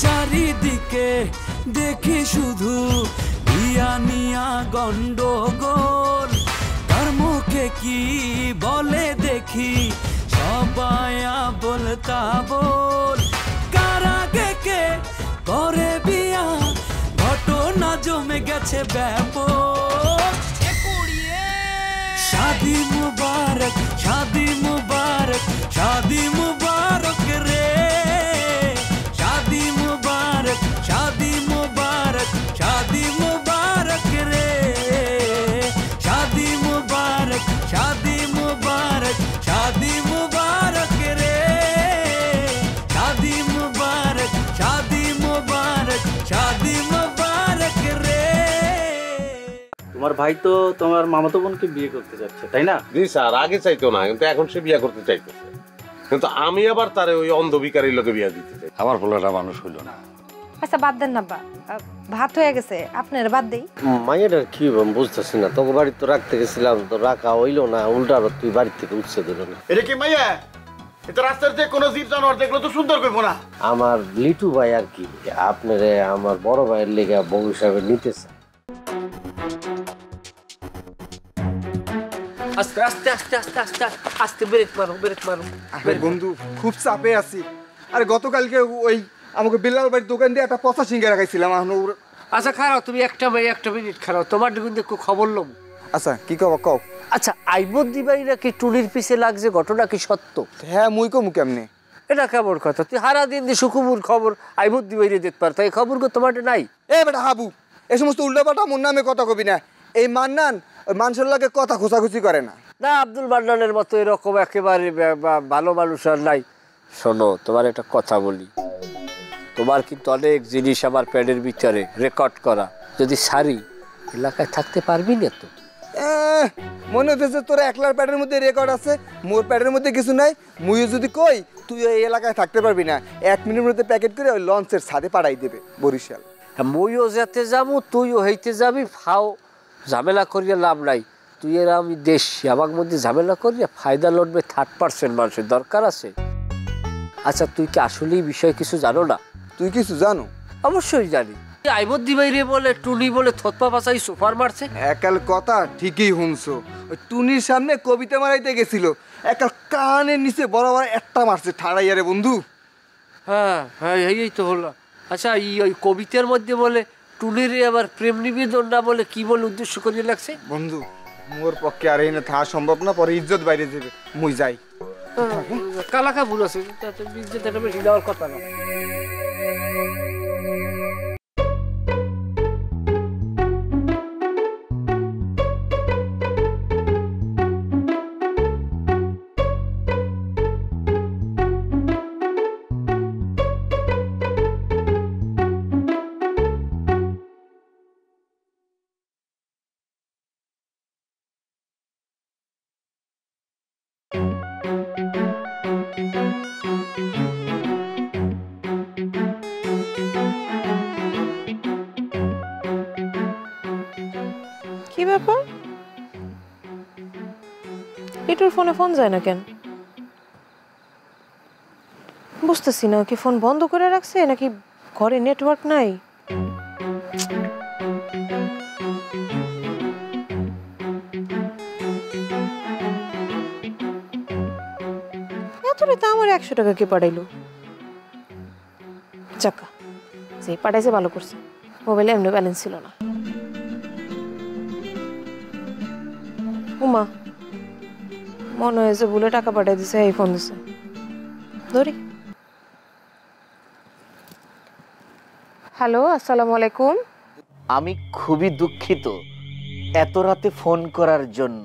চারিদিকে দেখি শুধু নিয়া গন্ডগোল, কার মুখে কি বলে দেখি সবাই বলতা বল, কার আগে কে করে বিয়া ঘটনা জমে গেছে ব্যাপক। শাদি মুবারক শাদি মুবারক শাদি মুবারক রে, শাদি মুবারক শাদি মুবারক শাদি মুবারক রে, শাদি মুবারক শাদি মুবারক শাদি মুবারক রে, শাদি মুবারক শাদি মুবারক শাদি মুবারক রে। তোমার ভাই তো তোমার মামাতো বোনকে বিয়ে করতে যাচ্ছে, তাই না? জি স্যার, আগে চাইতো না, কিন্তু এখন সে বিয়ে করতে চাইতেছে। কিন্তু আমি আবার তারে ওই অন্ধবিকারীর লোকে বিয়ে দিতে চাই। আমার পোলাটা মানুষ হইল না। আচ্ছা বাদ দেন না, ভাত হয়ে গেছে, আপনার বাদ দেই। মাইয়াটার কি বুঝতেছি না, তোকে বাড়ি তো রাখতে গেছিলাম, তো রাখা হইলো না, উল্টা আবার তুই বাড়ি থেকে উঠছে দিল না। এটা কি মাইয়া? এটা রাস্তার যে কোনো জীব জানোয়ার দেখলো তো সুন্দর করবো না। আমার লিটু ভাই আর কি আপনারে আমার বড় ভাইয়ের লেগে বউ হিসাবে নিতেছে। আস্তে আস্তে আস্তে আস্তে আস্তে আস্তে ব্রেক মারো ব্রেক মারো। আরে বন্ধু খুব চাপে আছি। আরে গতকালকে ওই আমাকে বেলাল বাড়ির দোকান দিয়ে একটা পচা সিঙ্গারা খাইছিলাম। আচ্ছা খারাপ, তুমি একটা মিনিট খারাপ, তোমার কিন্তু একটু খবর লম। আচ্ছা কি কও কও। আচ্ছা আইবদ্দি বাড়ি নাকি টুনির পিছে লাগছে, ঘটনা কি সত্য? হ্যাঁ মুই কমু কেমনে? এটা কেমন কথা? তুই হারা দিন দি সুকুমুর খবর আইবদ্দি বাড়ি দিতে পারত, এই খবর তোমার নাই? এ বেটা হাবু, এই সমস্ত উল্টাপাল্টা মোর নামে কথা কবি না। এই মান্নান ওই মানুষের লাগে কথা খোঁচাখুচি করে না। না আব্দুল মান্নানের মতো এরকম একেবারে ভালো মানুষ আর নাই। শোনো তোমার একটা কথা বলি, তোমার কিন্তু অনেক জিনিস আমার প্যাডের ভিতরে রেকর্ড করা, যদি সারি এলাকায় থাকতে পারবি না তো। মনে হচ্ছে তোর একলার প্যাডের মধ্যে রেকর্ড আছে, মোর প্যাডের মধ্যে কিছু নাই। মুইও যদি কই তুই ওই এলাকায় থাকতে পারবি না, 1 মিনিটের মধ্যে প্যাকেট করে ওই লঞ্চের ছাদে পাঠাই দেবে বরিশাল। মুইও যেতে যাবো তুইও হইতে যাবি, ফাও ঝামেলা করিয়া লাভ নাই। তুই এর আমি দেশি, আমার মধ্যে ঝামেলা করিয়া ফায়দা লড়বে 30% মানুষের দরকার আছে। আচ্ছা তুই কি আসলেই বিষয় কিছু জানো না? তুই কিছু জানো? অবশ্যই জানি। আইবদ্দি বাইরে বলে টুনি বলে থতপা পাচাই সুপার মারছে। একাল কথা ঠিকই শুনছো, ওই টুনির সামনে কবিতা মারাইতে গেছিল, একাল কানের নিচে বরাবর একটা মারছে ঠাড়াইয়া রে বন্ধু। হ্যাঁ হ্যাঁ এই তো হলো। আচ্ছা ওই কবিতার মধ্যে বলে টুনির আবার প্রেম নিবেদন না বলে কি বলে উদ্দেশ্য করিয়ে লাগছে? বন্ধু মোর পক্ষে আর এনে থাকা সম্ভব না, পরে ইজ্জত বাইরে যাবে, মুই যাই। কালাকা ভুল আছে, ইজ্জত এটা বেশি দেওয়ার কথা না। কি ব্যাপার, লিটুর ফোনে ফোন যায় না কেন? বুঝতেছি না, কি ফোন বন্ধ করে রাখছে নাকি ঘরে নেটওয়ার্ক নাই? এত রাতে আমার 100 টাকা কে পাঠাইলো? চাকা যে পাঠাইছে ভালো করছে, মোবাইলে এমনি ব্যালেন্স ছিল না। উমা মনে হয়েছে বলে টাকা পাঠিয়ে দিছে, এই ফোন দিছে, ধরি। হ্যালো আসসালামু আলাইকুম। আমি খুবই দুঃখিত এত রাতে ফোন করার জন্য।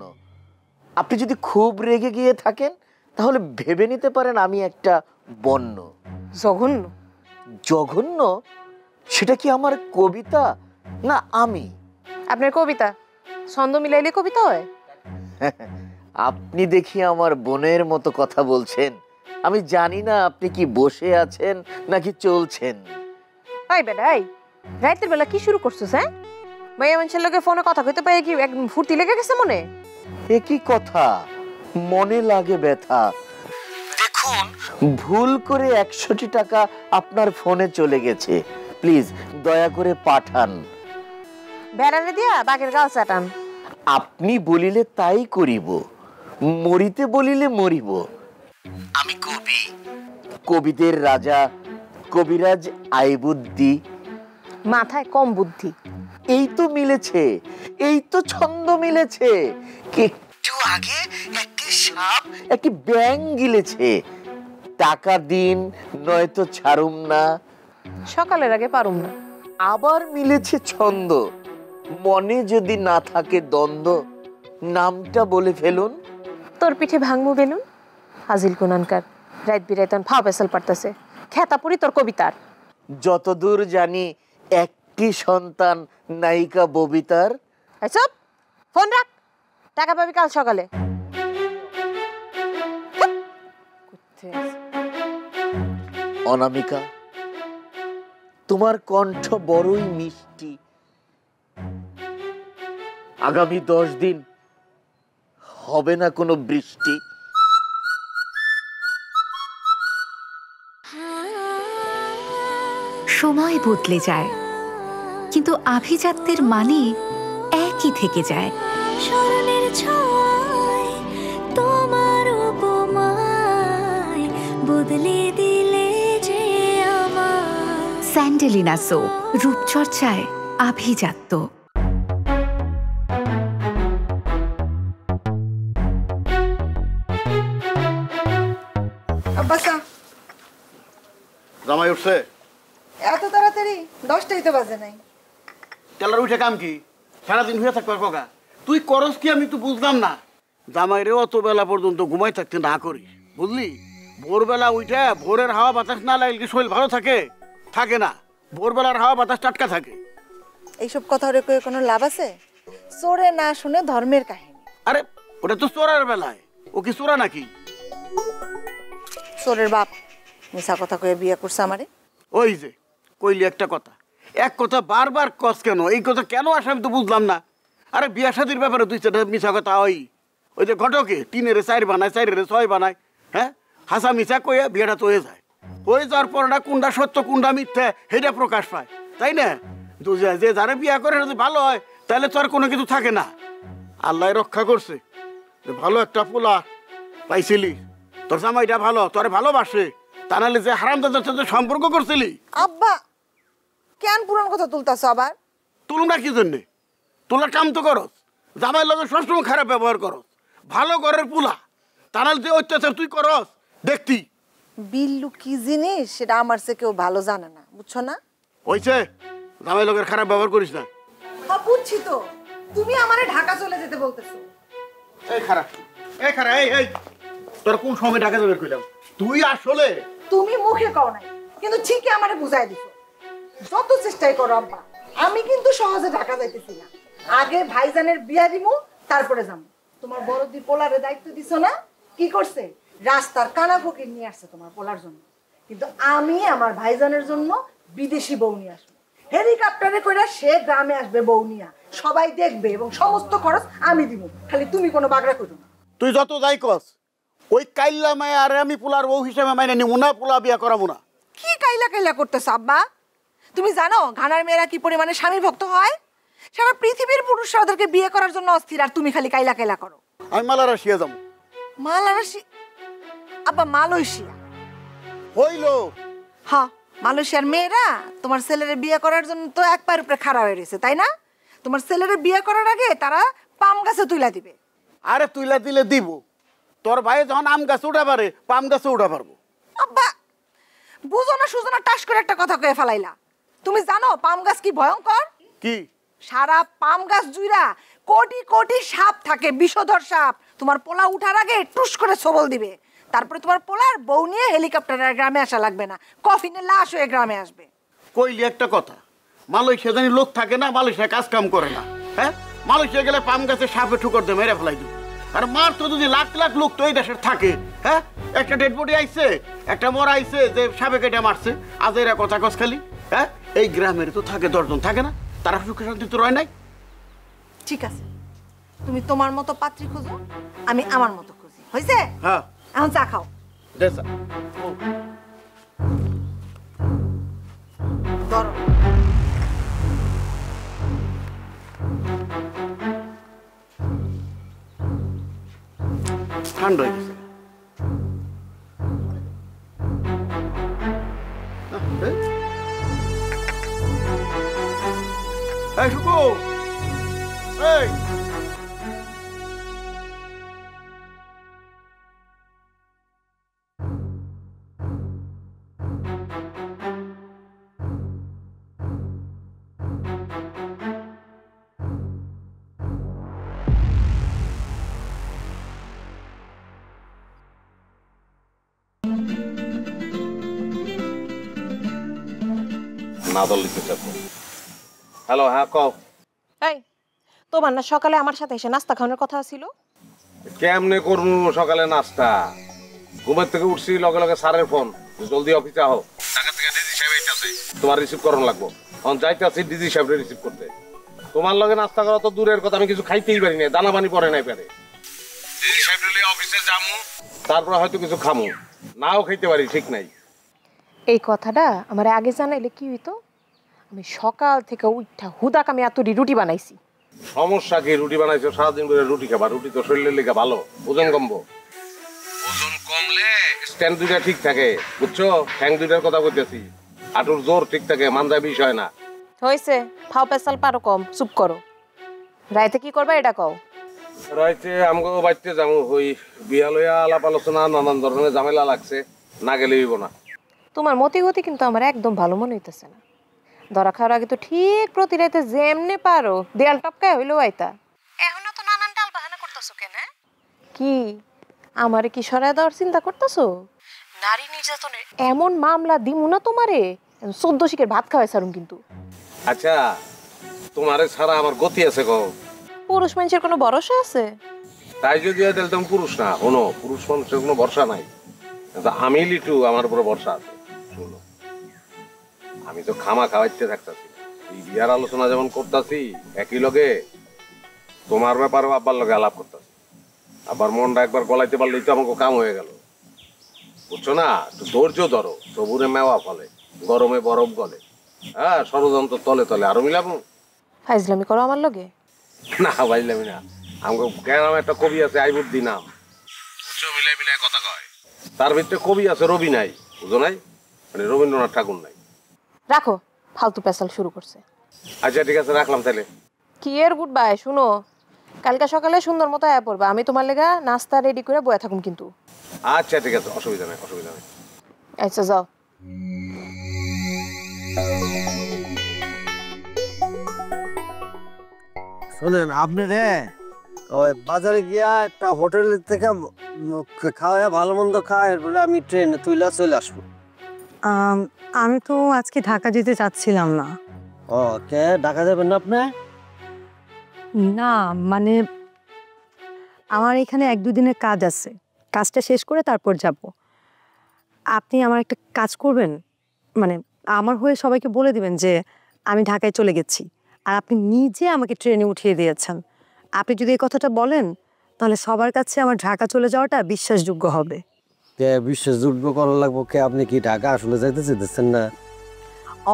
আপনি যদি খুব রেগে গিয়ে থাকেন তাহলে ভেবে নিতে পারেন আমি একটা বন্য। জঘন্য? জঘন্য? সেটা কি আমার কবিতা না আমি? আপনার কবিতা ছন্দ মিলাইলে কবিতা হয়? আপনি দেখি আমার বোনের মতো কথা বলছেন। আমি জানি না আপনি কি বসে আছেন নাকি চলছেন। এই বেটা, এই রাতের বেলা কি শুরু করছিস? হ্যাঁ, মাইয়া মানুষের লগে ফোনে কথা কইতে পাই কি একদম ফুর্তি লেগে গেছে মনে? এ কি কথা, মনে লাগে ব্যথা। দেখুন দেখুন ভুল করে 100টি টাকা আপনার ফোনে চলে গেছে, প্লিজ দয়া করে পাঠান। বেড়ালে দিয়া বাঘের গাল চাটান। আপনি বলিলে তাই করিব, মরিতে বলিলে মরিব। আমি কবি, কবিদের রাজা, কবিরাজ আইবুদ্দি। মাথায় কম বুদ্ধি। এই তো মিলেছে, এই তো ছন্দ মিলেছে। একটু আগে একটি সাপ একটি ব্যাঙ গিলেছে। টাকা দিন নয়তো ছাড়ুম না। সকালের আগে পারুম না। আবার মিলেছে ছন্দ। মনে যদি না থাকে দ্বন্দ্ব, নামটা বলে ফেলুন। তোর পিঠে ভাঙমু বেলুন। হাজিল কুনানকার রাত বিরাইতন ফাও পেছাল পারতেছে। খেতাপুরি তোর কবিতার। যতদূর জানি একটি সন্তান নায়িকা ববিতার। চুপ, ফোন রাখ। টাকা পাবি কাল সকালে। অনামিকা, তোমার কণ্ঠ বড়ই মিষ্টি। আগামী 10 দিন হবে না কোনো বৃষ্টি। সময় বদলে যায়, কিন্তু আভিজাত্যের মানে একই থেকে যায়। স্মরণের ছোঁয়ায় তোমার উপমায় বদলে দিলে যে আমার। স্যান্ডেলিনা সো, রূপচর্চায় আভিজাত্য। আব্বাসা জামাই উঠছে? এত তাড়াতাড়ি? 10টাই তো বাজে নাই। তেলার উঠে কাম কি? সারাদিন হয়ে থাকবার কোকা তুই করস কি আমি তো বুঝলাম না। জামাই রে অত বেলা পর্যন্ত ঘুমাই থাকতে না করিস, বুঝলি? ভোরবেলা উঠে ভোরের হাওয়া বাতাস না লাগলে কি শরীর ভালো থাকে? থাকে না। ভোরবেলার হাওয়া বাতাস টাটকা থাকে। এইসব কথা রে কয়ে কোনো লাভ আছে? চোরে না শুনে ধর্মের কাহিনী। আরে ওটা তো চোরার বেলায়, ও কি চোরা নাকি? চোরের বাপ মিছা কথা কয়ে বিয়ে করছে আমারে। ওই যে কইলি একটা কথা, এক কথা বারবার কস কেন? এই কথা কেন আসে আমি তো বুঝলাম না। আরে বিয়া শাদির ব্যাপারে তুই সেটা মিছা কথা ওই যে ঘটকে 3-এর 4 বানায়, 4-এর 6 বানায়, হ্যাঁ? হাসা মিছা কইয়া বিয়েটা তো হয়ে যায়। হয়ে যাওয়ার পর না কোনটা সত্য কোনটা মিথ্যা সেটা প্রকাশ পায়, তাই না? যে যারা বিয়া করে যদি ভালো হয় তাহলে তো আর কোনো কিছু থাকে না। আল্লাহ রক্ষা করছে, ভালো একটা পোলা পাইছিলি, তোর জামাইটা ভালো, তোরে ভালোবাসে, তা নাহলে যে হারামদাদার সাথে সম্পর্ক করছিলি। আব্বা কেন পুরান কথা তুলতাছ আবার? তুলুম না কি জন্যে? তোলার কাম তো করস, জামাইয়ের লগে সবসময় খারাপ ব্যবহার করস। ভালো ঘরের পোলা, তা নাহলে যে অত্যাচার তুই করস দেখতি। বিল্লু কি জিনিস সেটা আমার চেয়ে কেউ ভালো জানে না, বুঝছো না? হইছে, জামাই লগের খারাপ ব্যবহার করিস না। হ্যাঁ বুঝছি তো, তুমি আমারে ঢাকা চলে যেতে বলতেছো। এই খারাপ, এই খারাপ, এই তোর কোন সময় ঢাকা যাবে কইলাম? তুই আসলে তুমি মুখে কও নাই, কিন্তু ঠিকই আমারে বুঝাই দিছো। যত চেষ্টাই করো আব্বা, আমি কিন্তু সহজে ঢাকা যাইতেছি না। আগে ভাইজানের বিয়া দিমু, তারপরে যাবো। তোমার বড় দি পোলারে দায়িত্ব দিছো না? কি করছে? রাস্তার কানা ফকির নিয়ে আসছে তোমার পোলার জন্য। কিন্তু আমি আমার ভাইজানের জন্য বিদেশি বউ নিয়ে আসবো। হেলিকপ্টারে কইরা সে গ্রামে আসবে বউ নিয়া, সবাই দেখবে এবং সমস্ত খরচ আমি দিব, খালি তুমি কোনো বাগড়া করো না। তুই যত যাই কস, ওই কাইল্লা মায় আর আমি পোলার বউ হিসেবে মাইনে নিব না, পোলা বিয়া করাবো না। কি কাইলা কাইলা করতেছ আব্বা? তুমি জানো ঘানার মেয়েরা কি পরিমাণে স্বামী ভক্ত হয়? সারা পৃথিবীর পুরুষরা ওদেরকে বিয়ে করার জন্য অস্থির, আর তুমি খালি কাইলা কাইলা করো। আমি মালয়েশিয়া যাবো। মালয়েশিয়া? আব্বা মালয়েশিয়া হইলো? হ্যাঁ, মালয়েশিয়ার মেয়েরা তোমার ছেলের বিয়ে করার জন্য তো এক পায়ের উপরে খাড়া হয়ে রয়েছে, তাই না? তোমার ছেলের বিয়ে করার আগে তারা পাম গাছে তুইলা দিবে। আরে তুইলা দিলে দিব, তোর ভাই যখন আম গাছে উঠা পারে পাম গাছে উঠা পারবো। আব্বা বুঝো না সুজো না, টাস করে একটা কথা কয়ে ফেলাইলা। তুমি জানো পাম গাছ কি ভয়ঙ্কর? কি? সারা পাম গাছ জুইরা কোটি কোটি সাপ থাকে, বিষধর সাপ। তোমার পোলা উঠার আগে টুস করে ছবল দিবে, তারপরে তোমার পোলার বউ নিয়ে হেলিকপ্টারের গ্রামে আসা লাগবে না, কফিনে লাশ হয়ে গ্রামে আসবে। কইলি একটা কথা, মালয়েশিয়া জানি লোক থাকে না, মালয়েশিয়া কাজ কাম করে না, হ্যাঁ? মালয়েশিয়া গেলে পাম গাছে সাপে ঠুকর দিয়ে মেরে ফেলাই দিব। আর মার তো যদি লাখ লাখ লোক তো এই দেশের থাকে, হ্যাঁ? একটা ডেড বডি আইছে, একটা মরা আইছে যে সাপে কেটে মারছে, আজ এরা কথা কস খালি, হ্যাঁ? এই গ্রামের তো থাকে 10 জন, থাকে না? তারা সুখে শান্তি তো রয় নাই। ঠিক আছে, তুমি তোমার মতো পাত্রী খোঁজো, আমি আমার মতো খুঁজি, হয়েছে? হ্যাঁ, এখন চা খাও। দেসা ধরো ঠান্ডা হয়ে গেছে এই শুকু এই না দলিতে চাপো। হ্যালো, হ্যাঁ কও। এই তোমার না সকালে আমার সাথে এসে নাস্তা খাওয়ানোর কথা ছিল? কেমনে করবো সকালে নাস্তা? ঘুমের থেকে উঠছি লগে লগে স্যারের ফোন, জলদি অফিসে আহো, ঢাকা থেকে ডিজি সাহেব আইতাছে, তোমার রিসিভ করন লাগবো। এখন যাইতাছি ডিজি সাহেব রিসিভ করতে। তোমার লগে নাস্তা করা তো দূরের কথা, আমি কিছু খাইতেই পারি না, দানা পানি পড়ে নাই পারে। ডিজি সাহেব অফিসে যামু, তারপর হয়তো কিছু খামু, নাও খাইতে পারি, ঠিক নাই। এই কথাটা আমার আগে জানাইলে কি হইতো? আমি সকাল থেকে উঠা হুদাক আমি এত রুটি বানাইছি। সমস্যা কি? রুটি বানাইছো, সারাদিন করে রুটি খাবা, রুটি তো শরীরের লেগে ভালো, ওজন কমবো। ওজন কমলে স্ট্যান্ড দুইটা ঠিক থাকে, বুঝছো? ঠ্যাং দুইটার কথা বলতেছি, হাঁটুর জোর ঠিক থাকে, মানজা বিষয় না। হয়েছে, ফাও পেশাল পারো কম, চুপ করো। রাইতে কি করবা এটা কও। রাইতে আমগো বাড়িতে যাবো, ওই বিয়া লইয়া আলাপ আলোচনা, নানান ধরনের ঝামেলা লাগছে, না গেলে হইব না। তোমার মতি গতি কিন্তু আমার একদম ভালো মনে হইতেছে না। ধরা খাওয়ার আগে তো ঠিক প্রতি রাইতে যেমনে পারো দেয়াল টপকায় হইলো আইতা, এখনো তো নানান টাল বাহানা করতেছো কেন? কি আমারে কি সরায় দেওয়ার চিন্তা করতেছো? নারী নির্যাতনের এমন মামলা দিমু না তোমারে, 14 শিকের ভাত খাওয়াই সারুম কিন্তু। আচ্ছা, তোমারে ছাড়া আমার গতি আছে গো? পুরুষ মানুষের কোনো ভরসা আছে? তাই যদি হয় তাহলে তুমি পুরুষ না। শোনো, পুরুষ মানুষের কোনো ভরসা নাই, কিন্তু আমি লিটু, আমার উপরে ভরসা আছে। শোনো, আমি তো খামা খাওয়াইতে থাকতাছি, এই বিয়ার আলোচনা যেমন করতেছি, একই লগে তোমার ব্যাপারে আব্বার লগে আলাপ করতেছি। আবার মনটা একবার গলাইতে পারলেই তো আমাকে কাম হয়ে গেল, বুঝছো না? তো ধৈর্য ধরো, সবুরে মেওয়া ফলে, গরমে বরফ গলে। হ্যাঁ, ষড়যন্ত্র তলে তলে আরো মিলাবো। ফাইজলামি করো আমার লগে? না ভাইলামি না, আমাকে গ্রাম একটা কবি আছে আইবুদ্দি নাম, বুঝছো? মিলাই মিলাই কথা কয়। তার ভিতরে কবি আছে রবি নাই, বুঝো নাই? মানে রবীন্দ্রনাথ ঠাকুর নাই। রাখো, ফালতু পেশাল শুরু করছে। আচ্ছা ঠিক আছে, রাখলাম তাহলে। কি এর গুড বাই। শুনো, কালকে সকালে সুন্দর মতো আয়া পড়বা, আমি তোমার লেগা নাস্তা রেডি করে বয়া থাকুম কিন্তু। আচ্ছা ঠিক আছে, অসুবিধা নেই, অসুবিধা নেই। আচ্ছা যাও। শোনেন, আপনি রে ওই বাজারে গিয়া একটা হোটেল থেকে খাওয়া ভালো মন্দ খাওয়া, বলে আমি ট্রেনে তুইলা চলে আসবো। আমি তো আজকে ঢাকা যেতে চাচ্ছিলাম না। ও কে, ঢাকা যাবেন না আপনি? না মানে আমার এখানে 1-2 দিনের কাজ আছে, কাজটা শেষ করে তারপর যাব। আপনি আমার একটা কাজ করবেন, মানে আমার হয়ে সবাইকে বলে দিবেন যে আমি ঢাকায় চলে গেছি, আর আপনি নিজে আমাকে ট্রেনে উঠিয়ে দিয়েছেন। আপনি যদি এই কথাটা বলেন তাহলে সবার কাছে আমার ঢাকা চলে যাওয়াটা বিশ্বাসযোগ্য হবে। কে বিশ্বাসযোগ্য করা লাগবো? কে, আপনি কি ঢাকা আসলে যাইতে চাইতেছেন না?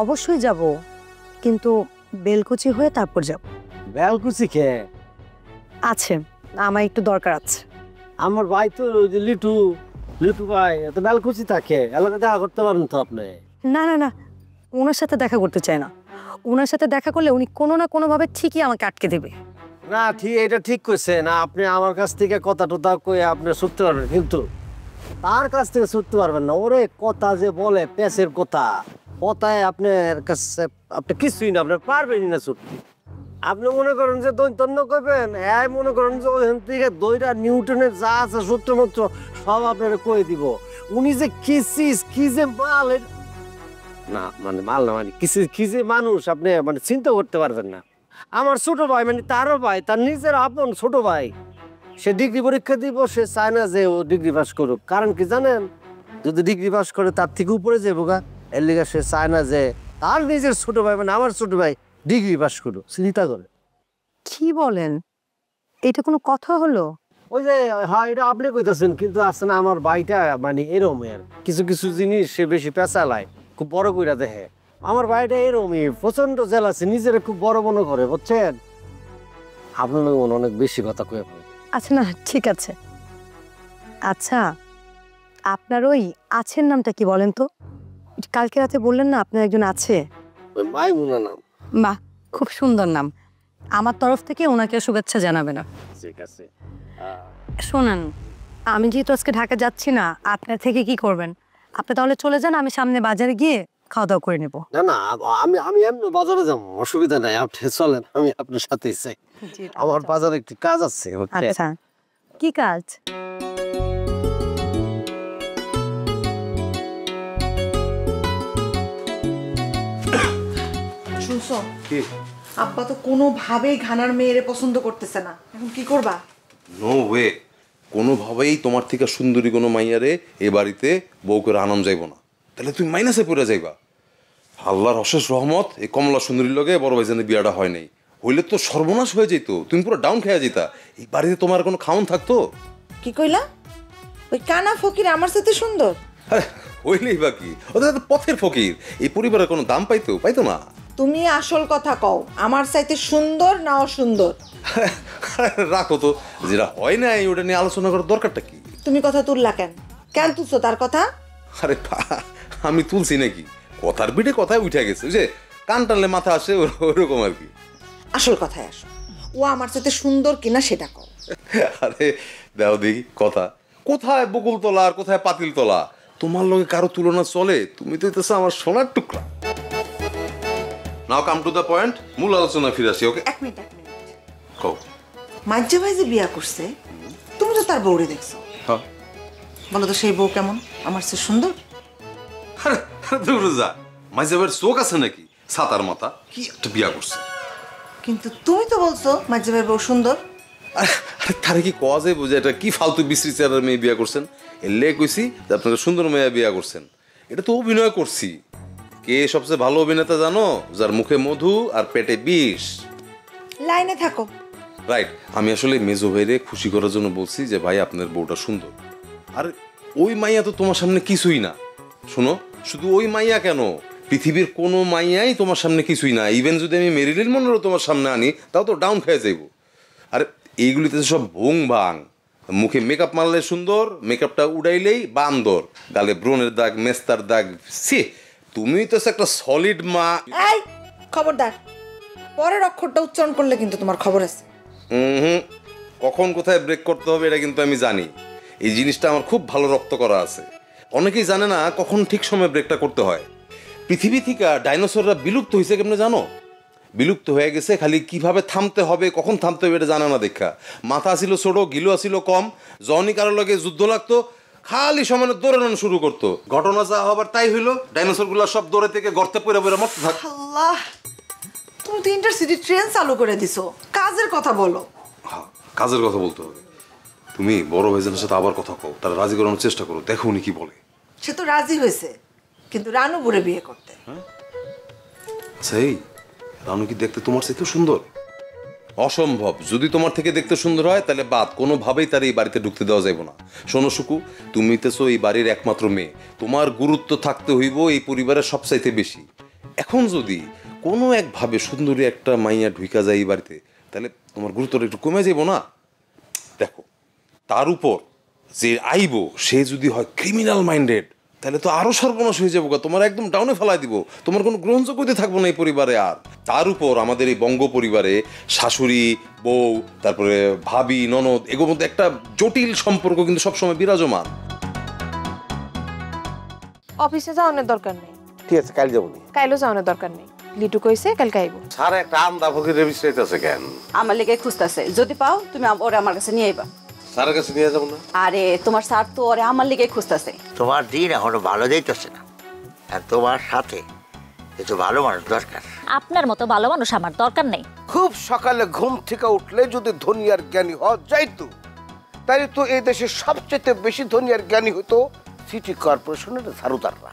অবশ্যই যাব, কিন্তু বেলকুচি হয়ে তারপর যাব। বেলকুচি কে আছে, আমার একটু দরকার আছে। আমার ভাই তো লিটু, লিটু ভাই এত বেলকুচি থাকে, এলাকা দেখা করতে পারেন তো আপনি? না না না, ওনার সাথে দেখা করতে চাই না। ওনার সাথে দেখা করলে উনি কোনো না কোনোভাবে ঠিকই আমাকে আটকে দেবে। না ঠিক, এটা ঠিক কইছে না। আপনি আমার কাছ থেকে কথা টথা কয়ে আপনি ছুটতে পারবেন, কিন্তু তার কাছ থেকে ছুটতে পারবেন না। ওরে কথা যে বলে পেঁচের কথা, কথায় আপনার কাছে আপনি কিছুই না, আপনি পারবেনই না ছুটতে। আপনি মনে করেন যে দৈতন্য করবেন, হ্যাঁ মনে করেন যে ওখান থেকে দইটা নিউটনের যা আছে সূত্রমন্ত্র সব আপনারা কয়ে দিব। উনি যে কি যে মাল, না মানে মাল না, মানে কি যে মানুষ আপনি মানে চিন্তা করতে পারবেন না। আমার ছোট ভাই, মানে তারও ভাই, তার নিজের আপন ছোট ভাই, সে ডিগ্রি পরীক্ষা দিব, সে চায় না যে ও ডিগ্রি পাস করুক। কারণ কি জানেন? যদি ডিগ্রি পাস করে তার থেকে উপরে যাবো গা, এর লিগে সে চায় না যে তার নিজের ছোট ভাই, মানে আমার ছোট ভাই ডিগ্রি পাস করুক। চিন্তা করে। কি বলেন? এটা কোনো কথা হলো? ওই যে হ্যাঁ এটা আপনি কইতাছেন, কিন্তু আসলে আমার ভাইটা মানে এরকমের কিছু কিছু জিনিস সে বেশি পেঁচালায়, খুব বড় কইরা দেখে। আমার ভাইটা এরকমই প্রচন্ড জেলাসি, নিজের খুব বড় মনে করে, বুঝছেন? আপনার অনেক বেশি কথা কয়ে ফেলে। আচ্ছা না ঠিক আছে। আচ্ছা আপনার ওই আছেন নামটা কি বলেন তো? কালকে রাতে বললেন না আপনার একজন আছে। ওই মাইমুনা নাম। বাহ, খুব সুন্দর নাম। আমার তরফ থেকে ওনাকে শুভেচ্ছা জানাবেন। ঠিক আছে। শোনেন, আমি যেহেতু আজকে ঢাকা যাচ্ছি না, আপনার থেকে কি করবেন? আপনি তাহলে চলে যান, আমি সামনে বাজারে গিয়ে খাওয়া দাওয়া করে নেব। না না, আমি এমনি বাজারে যাবো, অসুবিধা নাই, আপনি চলেন, আমি আপনার সাথেই চাই। আমার বাজারে একটু কাজ আছে। আচ্ছা, কি কাজ? শুনছো কি? আব্বা তো কোনোভাবেই ঘানার মেয়েরে পছন্দ করতেছে না, এখন কি করবা? নো ওয়ে, কোনোভাবেই তোমার থেকে সুন্দরী কোনো মাইয়ারে এ বাড়িতে বউ করে আনাম যাইব না, তাহলে তুমি মাইনাসে পড়ে যাইবা। আল্লাহর অশেষ রহমত, এই কমলা সুন্দরীর লগে বড় ভাইজানের বিয়াটা হয় নাই, হইলে তো সর্বনাশ হয়ে যেত, তুমি পুরো ডাউন খেয়ে যেতা, এই বাড়িতে তোমার কোনো খাওন থাকতো? কি কইলা? ওই কানা ফকির আমার সাথে সুন্দর? হইলেই বা কি, ওদের তো পথের ফকির, এই পরিবারের কোনো দাম পাইতো না। তুমি আসল কথা কও, আমার চাইতে সুন্দর না অসুন্দর? রাখো তো, যেটা হয় না ওটা নিয়ে আলোচনা করার দরকারটা কি? তুমি কথা তুললা কেন? কেন তুলছো তার কথা? আরে আমি তুলছি নাকি, কথার বিটে কথায় উঠে গেছে, যে কান টানলে মাথা আসে ওরকম আর কি। আসল কথায় আসো, ও আমার চাইতে সুন্দর কিনা সেটা কও। আরে দাও দেখি কথা, কোথায় বকুল তলা আর কোথায় পাতিল তলা, তোমার লগে কারো তুলনা চলে? তুমি তো হইতেছো আমার সোনার টুকরা। নাও কাম টু দ্য পয়েন্ট, মূল আলোচনা ফিরে আসি। ওকে, এক মিনিট। কও। মাজ্জা ভাই যে বিয়া করছে, তুমি তো তার বউরে দেখছো, হ্যাঁ, বলো তো সেই বউ কেমন? আমার চেয়ে সুন্দর? আরে দূর যা, মাইজাবের চোখ আছে নাকি? ছাতার মাথা, কি একটা বিয়া করছে। কিন্তু তুমি তো বলছো মাজ্জা ভাইয়ের বউ সুন্দর। আরে তারে কি কওয়া যায় বুঝে, এটা কি ফালতু বিশ্রী চেহারার মেয়ে বিয়া করছেন? এলে কইছি যে আপনাকে সুন্দর মেয়ে বিয়া করছেন, এটা তো অভিনয় করছি। কে সবচেয়ে ভালো অভিনেতা জানো? যার মুখে মধু আর পেটে বিষ। লাইনে থাকো। রাইট, আমি আসলে মেজো ভাইরে খুশি করার জন্য বলছি যে ভাই আপনার বউটা সুন্দর। আর ওই মাইয়া তো তোমার সামনে কিছুই না। শোনো, শুধু ওই মাইয়া কেন, পৃথিবীর কোনো মাইয়াই তোমার সামনে কিছুই না। ইভেন যদি আমি মেরিলিন মনরো তোমার সামনে আনি, তাও তো ডাউন খেয়ে যাইব। আর এইগুলিতে সব ভোং ভাং, মুখে মেকআপ মারলে সুন্দর, মেকআপটা উড়াইলেই বান্দর, গালে ব্রণের দাগ, মেস্তার দাগ। সি, তুমি তো একটা সলিড মা। এই খবরদার, পরের অক্ষরটা উচ্চারণ করলে কিন্তু তোমার খবর আছে। কখন কোথায় ব্রেক করতে হবে এটা কিন্তু আমি জানি। এই জিনিসটা আমার খুব ভালো রপ্ত করা আছে। অনেকেই জানে না কখন ঠিক সময় ব্রেকটা করতে হয়। পৃথিবী থেকে ডাইনোসররা বিলুপ্ত হয়েছে কেমনে জানো? বিলুপ্ত হয়ে গেছে খালি কিভাবে থামতে হবে, কখন থামতে হবে এটা জানা না দেখা। মাথা ছিল ছোট, গিলো ছিল কম, জনি কারোর লগে যুদ্ধ লাগতো, খালি সমানে দৌড়ানো শুরু করতো। ঘটনা যা হবার তাই হইলো, ডাইনোসর গুলা সব দৌড়ে থেকে গর্তে পড়ে পড়ে মরতে থাক। আল্লাহ, তুমি তো ইন্টারসিটি ট্রেন চালু করে দিছো, কাজের কথা বলো। হ্যাঁ, কাজের কথা বলতে হবে। তুমি বড় ভাইজানের সাথে আবার কথা কও, তারা রাজি করানোর চেষ্টা করো, দেখো উনি কি বলে। সে তো রাজি হয়েছে, কিন্তু রানু বুড়ে বিয়ে করতে। আচ্ছা, এই রানু কি দেখতে তোমার চাইতে সুন্দর? অসম্ভব। যদি তোমার থেকে দেখতে সুন্দর হয় তাহলে বাদ, কোনোভাবেই তার এই বাড়িতে ঢুকতে দেওয়া যাবে না। শোনো সুকু, তুমি তো এই বাড়ির একমাত্র মেয়ে, তোমার গুরুত্ব থাকতে হইব এই পরিবারের সবচাইতে বেশি। এখন যদি কোনো একভাবে সুন্দরী একটা মাইয়া ঢুকা যায় এই বাড়িতে, তাহলে তোমার গুরুত্বটা একটু কমে যাইব না? দেখো, তার উপর যে আইব সে যদি হয় ক্রিমিনাল মাইন্ডেড, তাহলে তো আরো সর্বনাশ হয়ে যাবো, তোমার একদম ডাউনে ফেলাই দিব, তোমার কোনো গ্রহণযোগ্যতা থাকবো না এই পরিবারে। আর তার উপর আমাদের এই বঙ্গ পরিবারে শাশুড়ি, বউ, তারপরে ভাবি, ননদ, এগুলোর মধ্যে একটা জটিল সম্পর্ক কিন্তু সবসময় বিরাজমান। অফিসে যাওয়ানোর দরকার নেই। ঠিক আছে, কাল যাবো। কাইলেও যাওয়ানোর দরকার নেই, লিটু কইছে কালকে আইব। সারা একটা আন্দা ফকির রেজিস্ট্রেট কেন? আমার লেগে খুঁজতেছে, যদি পাও তুমি ওরে আমার কাছে নিয়ে আইবা। স্যারের কাছে নিয়ে যাবো না? আরে তোমার স্যার তো ওরে আমার লেগে খুঁজতেছে। তোমার দিন এখনো ভালো যাইতেছে না, আর তোমার সাথে একটু ভালো মানুষ দরকার। আপনার মতো ভালো মানুষ আমার দরকার নেই। খুব সকালে ঘুম থেকে উঠলে যদি ধনী আর জ্ঞানী হওয়া যাইতো, তাহলে তো এই দেশের সবচেয়ে বেশি ধনী আর জ্ঞানী হতো সিটি কর্পোরেশনের ঝাড়ুদাররা।